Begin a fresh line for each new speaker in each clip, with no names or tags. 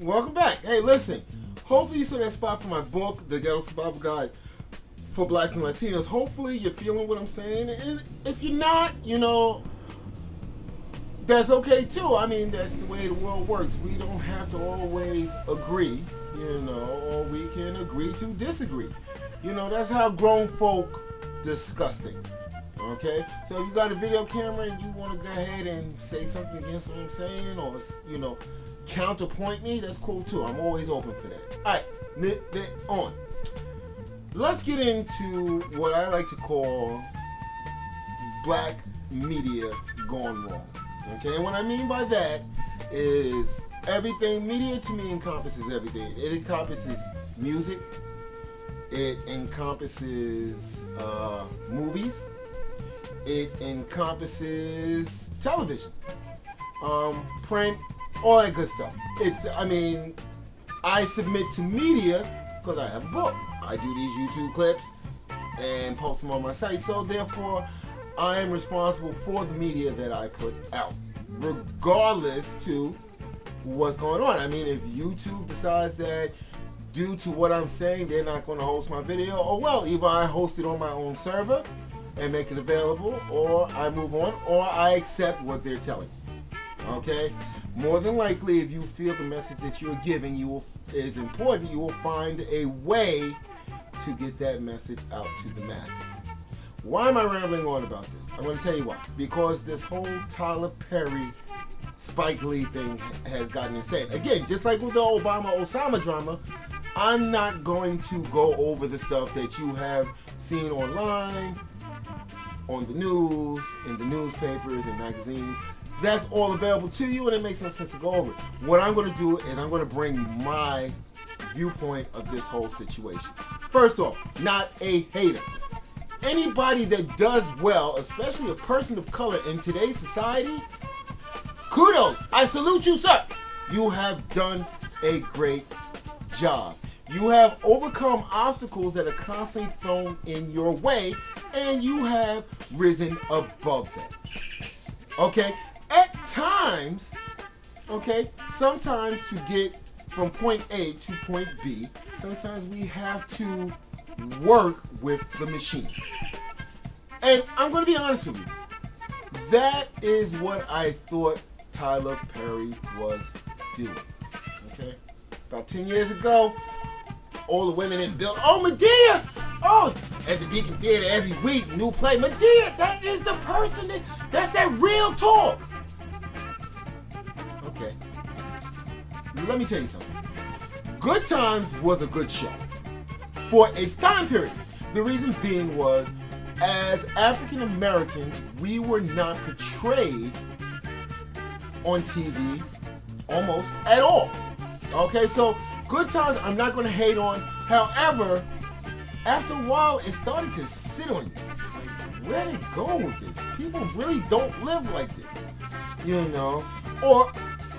Welcome back. Hey, listen. Hopefully you saw that spot for my book, The Ghetto Survival Guide for Blacks and Latinos. Hopefully you're feeling what I'm saying. And if you're not, that's okay too. I mean, that's the way the world works. We don't have to always agree, or we can agree to disagree. That's how grown folk discuss things. Okay? So if you got a video camera and you want to go ahead and say something against what I'm saying, or, counterpoint me, that's cool too. I'm always open for that. Alright, on. Let's get into what I like to call black media gone wrong. Okay, and what I mean by that is everything. Media to me encompasses everything. It encompasses music. It encompasses movies. It encompasses television, print, all that good stuff. I submit to media because I have a book. I do these YouTube clips and post them on my site. So therefore, I am responsible for the media that I put out, regardless to what's going on. I mean, if YouTube decides that due to what I'm saying, they're not going to host my video, either I host it on my own server and make it available, or I move on, or I accept what they're telling me. Okay? More than likely, if you feel the message that you're giving is important, you will find a way to get that message out to the masses. Why am I rambling on about this? I'm going to tell you why. Because this whole Tyler Perry, Spike Lee thing has gotten insane. Again, just like with the Obama-Osama drama, I'm not going to go over the stuff that you have seen online, on the news, in the newspapers and magazines. That's all available to you, and it makes no sense to go over it. What I'm going to do is I'm going to bring my viewpoint of this whole situation. First off, not a hater. Anybody that does well, especially a person of color in today's society, kudos. I salute you, sir. You have done a great job. You have overcome obstacles that are constantly thrown in your way, and you have risen above them. Okay? At times, sometimes to get from point A to point B, sometimes we have to work with the machine. And I'm going to be honest with you. That is what I thought Tyler Perry was doing. Okay? About 10 years ago, all the women in the building, Madea! At the Beacon Theater every week, new play. Madea, that is the person that's that real talk. Okay. Let me tell you something. Good Times was a good show for its time period. The reason being was, as African Americans, we were not portrayed on TV almost at all. Okay, so Good Times I'm not going to hate on. However, after a while, it started to sit on you. Like, where they go with this? People really don't live like this, or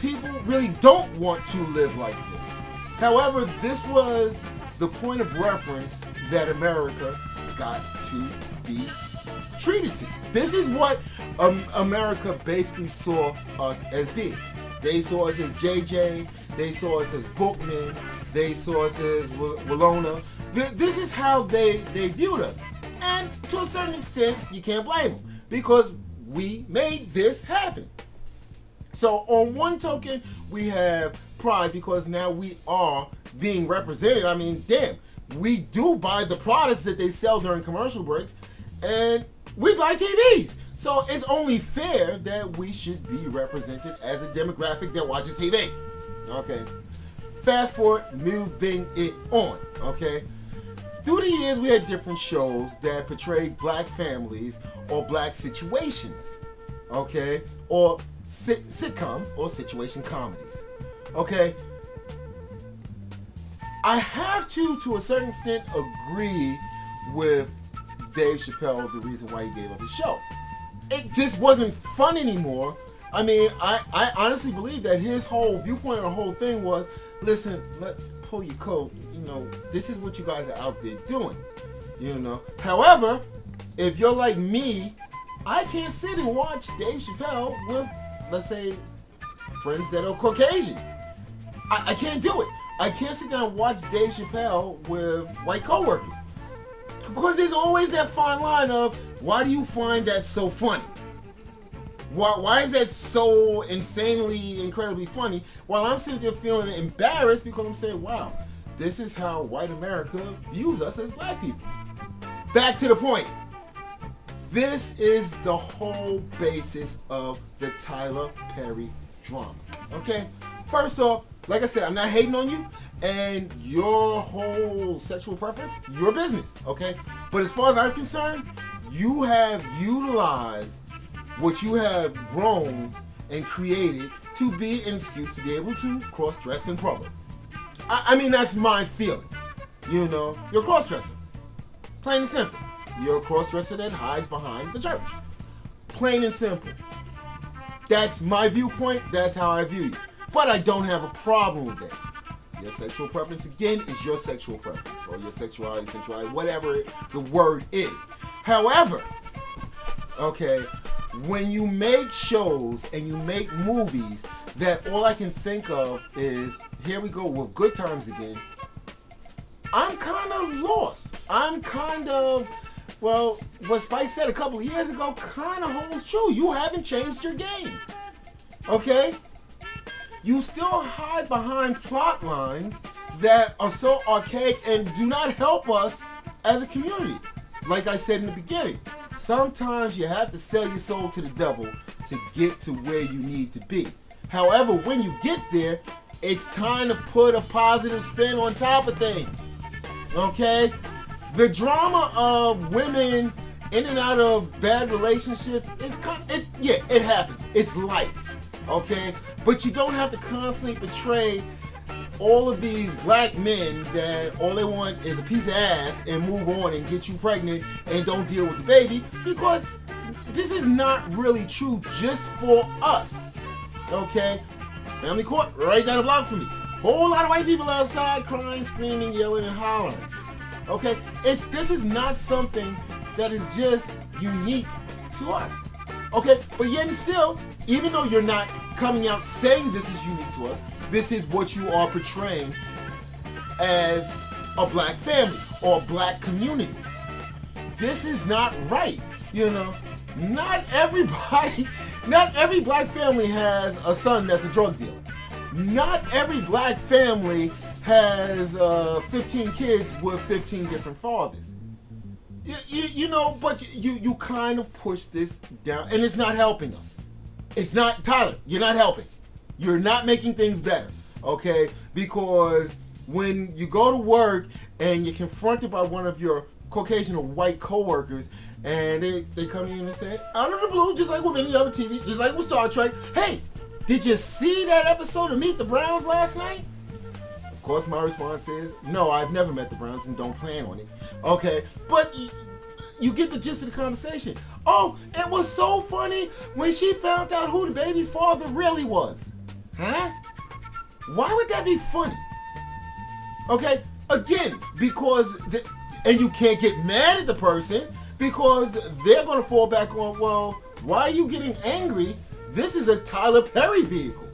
people really don't want to live like this. However, this was the point of reference that America got to be treated to. This is what America basically saw us as being. They saw us as JJ. They saw us as Bookman. They saw us as Walona. This is how they viewed us. And to a certain extent, you can't blame them, because we made this happen. So on one token, we have pride because now we are being represented. I mean, damn, we do buy the products that they sell during commercial breaks, and we buy TVs. So it's only fair that we should be represented as a demographic that watches TV. Okay. Fast forward, moving it on. Okay. Through the years, we had different shows that portrayed black families or black situations. Okay. Or sitcoms or situation comedies. Okay. I have to a certain extent, agree with Dave Chappelle, the reason why he gave up his show. It just wasn't fun anymore. I mean, I honestly believe that his whole viewpoint of the whole thing was, listen, let's pull your coat. This is what you guys are out there doing. However, if you're like me, I can't sit and watch Dave Chappelle with, let's say, friends that are Caucasian. I can't do it. I can't sit down and watch Dave Chappelle with white coworkers. Because there's always that fine line of, why do you find that so funny? Why is that so insanely, incredibly funny? While I'm sitting there feeling embarrassed because I'm saying, wow, this is how white America views us as black people. Back to the point. This is the whole basis of the Tyler Perry drama. Okay? First off, like I said, I'm not hating on you, and your whole sexual preference, your business, okay? But as far as I'm concerned, you have utilized what you have grown and created to be an excuse to be able to cross-dress in public. I mean, that's my feeling. You know, you're a cross-dresser. Plain and simple. You're a cross-dresser that hides behind the church. Plain and simple. That's my viewpoint. That's how I view you. But I don't have a problem with that. Your sexual preference, again, is your sexual preference. Or your sexuality, sensuality, whatever the word is. However, okay, when you make shows and you make movies that all I can think of is, here we go with Good Times again, I'm kind of lost. I'm kind of, well, what Spike said a couple of years ago kind of holds true. You haven't changed your game. Okay? You still hide behind plot lines that are so archaic and do not help us as a community. Like I said in the beginning, sometimes you have to sell your soul to the devil to get to where you need to be. However, when you get there, it's time to put a positive spin on top of things. Okay? The drama of women in and out of bad relationships is it happens. It's life. Okay? But you don't have to constantly portray all of these black men that all they want is a piece of ass and move on and get you pregnant and don't deal with the baby, because this is not really true just for us. Okay? Family court right down the block from me. Whole lot of white people outside crying, screaming, yelling, and hollering. Okay? This is not something that is just unique to us. Okay? But yet and still, even though you're not coming out saying this is unique to us, this is what you are portraying as a black family or a black community. This is not right. You know, not every black family has a son that's a drug dealer. Not every black family has 15 kids with 15 different fathers. You know, but you kind of push this down, and it's not helping us. It's not, Tyler, you're not helping. You're not making things better, okay? Because when you go to work and you're confronted by one of your Caucasian or white coworkers, and they come in and say, out of the blue, just like with any other TV, just like with Star Trek, hey, did you see that episode of Meet the Browns last night? Of course, my response is, no, I've never met the Browns and don't plan on it. Okay, but you get the gist of the conversation. Oh, it was so funny when she found out who the baby's father really was. Huh? Why would that be funny? Okay, again, because, and you can't get mad at the person because they're going to fall back on, well, why are you getting angry? This is a Tyler Perry vehicle.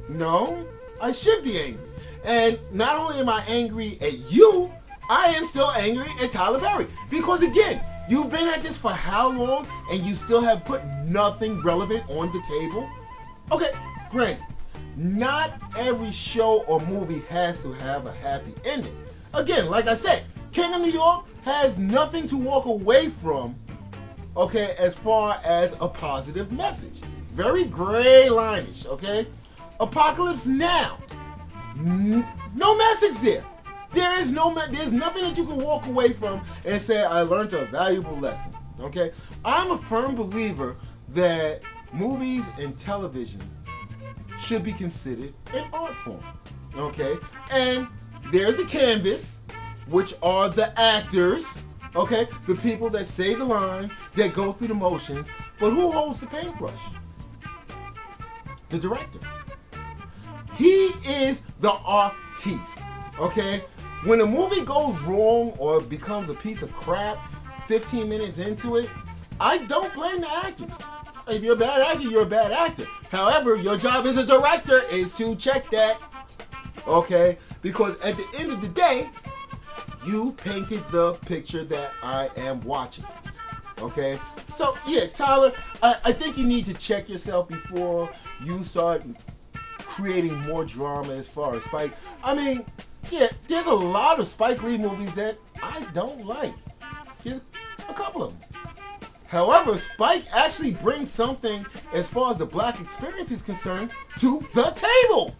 No, I should be angry. And not only am I angry at you, I am still angry at Tyler Perry. Because again, you've been at this for how long and you still have put nothing relevant on the table? Okay, granted, not every show or movie has to have a happy ending. Again, like I said, King of New York has nothing to walk away from, okay, as far as a positive message. Very gray line-ish, okay? Apocalypse Now, no message there. There's nothing that you can walk away from and say, I learned a valuable lesson, okay? I'm a firm believer that movies and television should be considered an art form, okay? And there's the canvas, which are the actors, okay? The people that say the lines, that go through the motions, but who holds the paintbrush? The director. He is the artiste, okay? When a movie goes wrong or becomes a piece of crap 15 minutes into it, I don't blame the actors. If you're a bad actor, you're a bad actor. However, your job as a director is to check that. Okay? Because at the end of the day, you painted the picture that I am watching. Okay? So, yeah, Tyler, I think you need to check yourself before you start creating more drama as far as Spike. I mean, yeah, there's a lot of Spike Lee movies that I don't like. Just a couple of them. However, Spike actually brings something as far as the black experience is concerned to the table.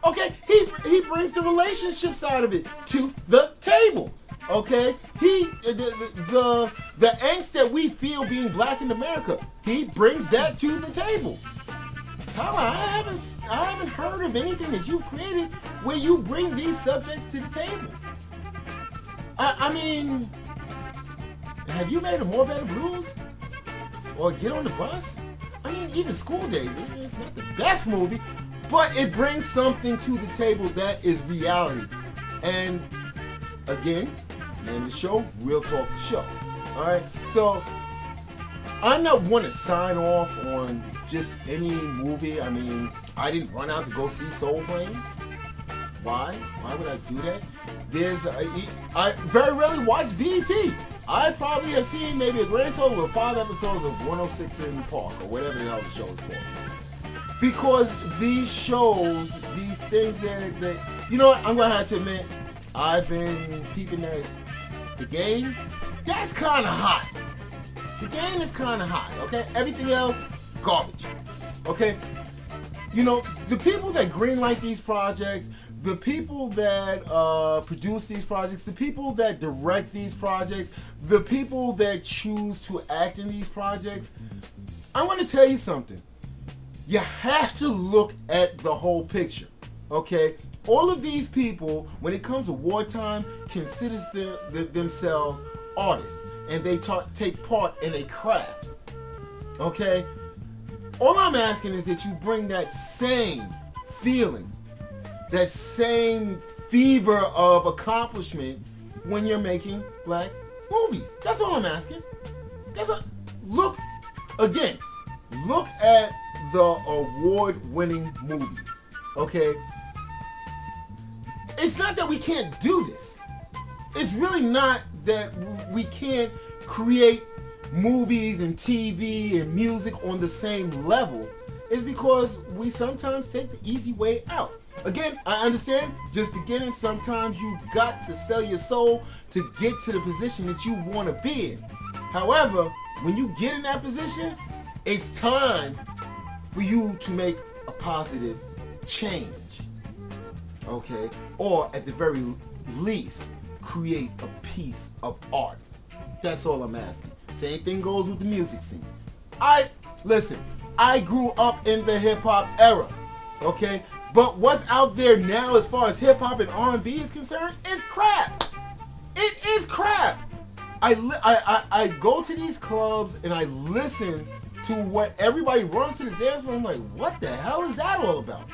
Okay, he brings the relationship side of it to the table. Okay, the angst that we feel being black in America, he brings that to the table. Tyler, I haven't heard of anything that you've created where you bring these subjects to the table. I mean, have you made a More Better Blues? Or Get on the Bus? I mean, even School Days, it's not the best movie, but it brings something to the table that is reality. And again, name of the show, Real Talk the Show. Alright, so I'm not one to sign off on just any movie. I mean, I didn't run out to go see Soul Plane. Why? Why would I do that? I very rarely watch BET. I probably have seen maybe a grand total of 5 episodes of 106 in Park, or whatever the hell the show is called. Because these shows, these things that you know what, I'm going to have to admit, I've been peeping at The Game. That's kind of hot. The Game is kind of hot, okay? Everything else, garbage, okay? You know, the people that greenlight these projects, the people that produce these projects, the people that direct these projects, the people that choose to act in these projects, I want to tell you something. You have to look at the whole picture, okay? All of these people, when it comes to wartime, consider themselves artists, and they take part in a craft, okay? All I'm asking is that you bring that same feeling, that same fever of accomplishment when you're making black movies. That's all I'm asking. Look at the award-winning movies, okay? It's not that we can't do this. It's really not that we can't create movies and TV and music on the same level. It's because we sometimes take the easy way out. Again, I understand, just beginning, sometimes you got to sell your soul to get to the position that you want to be in. However, when you get in that position, it's time for you to make a positive change. Okay? Or at the very least, create a piece of art. That's all I'm asking. Same thing goes with the music scene. Listen, I grew up in the hip-hop era. Okay? But what's out there now as far as hip-hop and R&B is concerned is crap. It is crap. I go to these clubs and I listen to what everybody runs to the dance floor. I'm like, what the hell is that all about?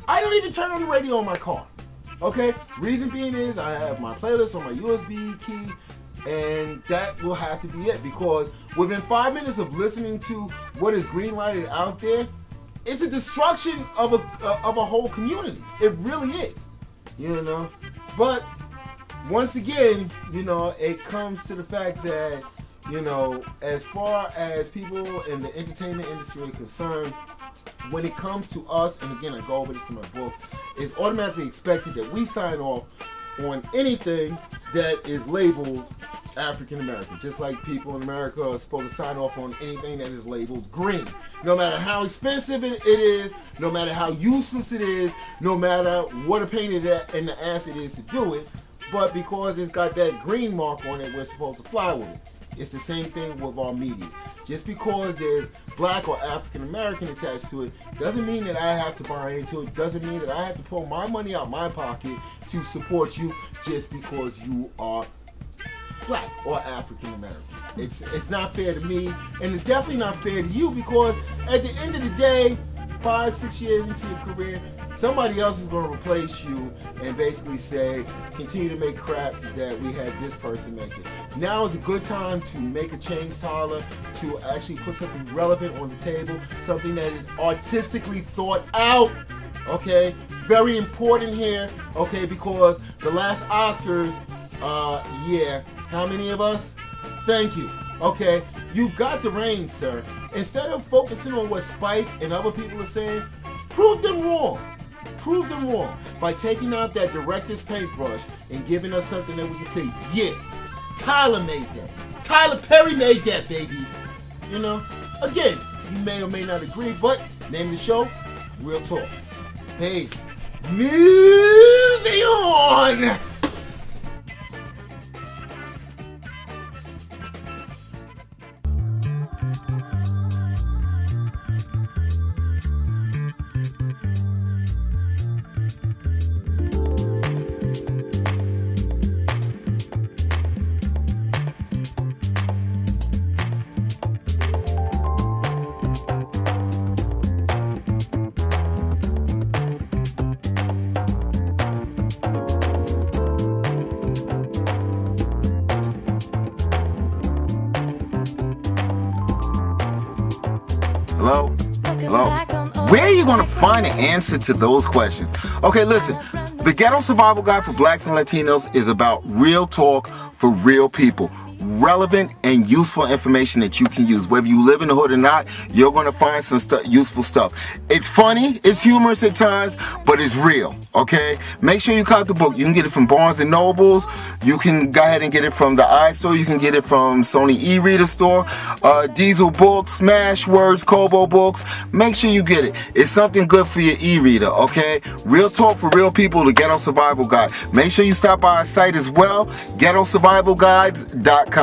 I don't even turn on the radio in my car. Okay? Reason being is I have my playlist on my USB key, and that will have to be it, because within 5 minutes of listening to what is greenlighted out there, it's a destruction of a whole community. It really is, you know. But once again, you know, it comes to the fact that, you know, as far as people in the entertainment industry are concerned, when it comes to us, and again, I go over this in my book, it's automatically expected that we sign off on anything that is labeled African American, just like people in America are supposed to sign off on anything that is labeled green. No matter how expensive it is, no matter how useless it is, no matter what a pain in the ass it is to do it, but because it's got that green mark on it, we're supposed to fly with it. It's the same thing with our media. Just because there's black or African American attached to it doesn't mean that I have to buy into it, doesn't mean that I have to pull my money out my pocket to support you just because you are black or African American. It's not fair to me, and it's definitely not fair to you, because at the end of the day, 5-6 years into your career, somebody else is going to replace you and basically say, continue to make crap that we had this person making. Now is a good time to make a change, Tyler, to actually put something relevant on the table, something that is artistically thought out, okay? Very important here, okay, because the last Oscars, yeah, how many of us? Thank you, okay? You've got the reins, sir. Instead of focusing on what Spike and other people are saying, prove them wrong. Prove them wrong by taking out that director's paintbrush and giving us something that we can say, yeah, Tyler made that. Tyler Perry made that, baby. You know, again, you may or may not agree, but name of the show, Real Talk. Peace. Moving on.
Hello? Hello? Where are you going to find an answer to those questions? Okay, listen. The Ghetto Survival Guide for Blacks and Latinos is about real talk for real people. Relevant and useful information that you can use. Whether you live in the hood or not, you're going to find some useful stuff. It's funny, it's humorous at times, but it's real, okay? Make sure you cop the book. You can get it from Barnes & Nobles. You can go ahead and get it from the iStore. You can get it from Sony e-reader store, Diesel Books, Smashwords, Kobo Books. Make sure you get it. It's something good for your e-reader, okay? Real talk for real people, the Ghetto Survival Guide. Make sure you stop by our site as well, ghettosurvivalguides.com.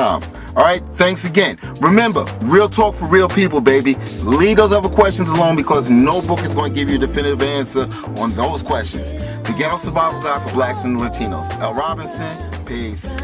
Alright, thanks again. Remember, real talk for real people, baby. Leave those other questions alone because no book is going to give you a definitive answer on those questions. The Ghetto Survival Guide for Blacks and Latinos. L. Robinson, peace.